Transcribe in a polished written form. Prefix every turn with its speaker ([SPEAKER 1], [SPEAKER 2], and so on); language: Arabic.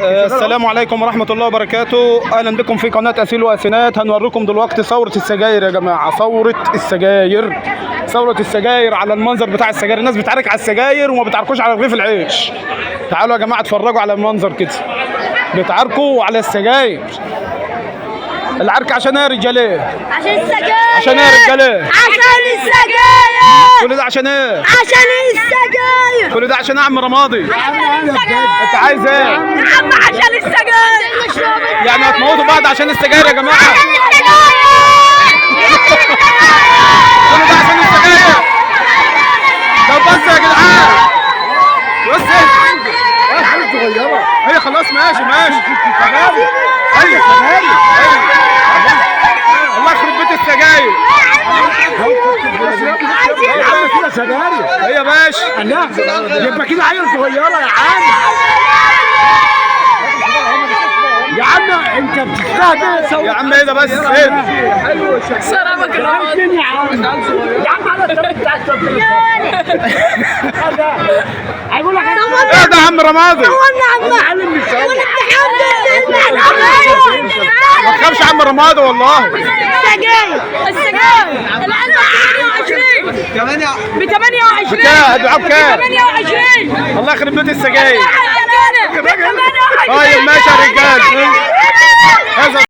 [SPEAKER 1] السلام عليكم ورحمة الله وبركاته. أهلا بكم في قناة أسيل وأسينات. هنوريكم دلوقتي ثورة السجاير يا جماعة. ثورة السجاير على المنظر بتاع السجاير. الناس بتعارك على السجاير وما بتعاركوش على رغيف العيش. تعالوا يا جماعة اتفرجوا على المنظر كده، بيتعاركوا على السجاير. العركة عشان ايه يا رجالة؟
[SPEAKER 2] عشان السجاير.
[SPEAKER 1] عشان ايه يا رجالة؟
[SPEAKER 2] عشان السجاير.
[SPEAKER 1] كل ده عشان ايه؟
[SPEAKER 2] عشان السجاير.
[SPEAKER 1] كل ده عشان يا عم رمادي.
[SPEAKER 2] عشان السجاير.
[SPEAKER 1] انت عايز ايه؟
[SPEAKER 2] يا عم عشان السجاير.
[SPEAKER 1] يعني هتموتوا بعض عشان السجاير يا جماعة؟
[SPEAKER 2] عشان السجاير.
[SPEAKER 1] كل ده عشان السجاير. طب بس يا جدعان، بس هي خلاص ماشي. ايوه الله يخرب بيت السجاير.
[SPEAKER 3] يا عم كده سجاير.
[SPEAKER 1] هي يا باشا.
[SPEAKER 3] لا يبقى كده عيل صغيره يا عم. يا عم انت بتستهبل.
[SPEAKER 1] يا عم ايه ده بس؟ ايه ده؟
[SPEAKER 2] سلامك يا رمضان.
[SPEAKER 3] يا عم على الطريق بتاع التطبيق. هيقول لك
[SPEAKER 1] ايه ده يا عم رمادي؟ ما تخافش يا عم رمادي والله.
[SPEAKER 2] السجاير العلبة ب 28.
[SPEAKER 1] بكام؟ هتبيعوها بكام؟
[SPEAKER 2] 28.
[SPEAKER 1] الله يخرب بيت السجاير.
[SPEAKER 2] ب 28.
[SPEAKER 1] طيب ماشي يا رجال.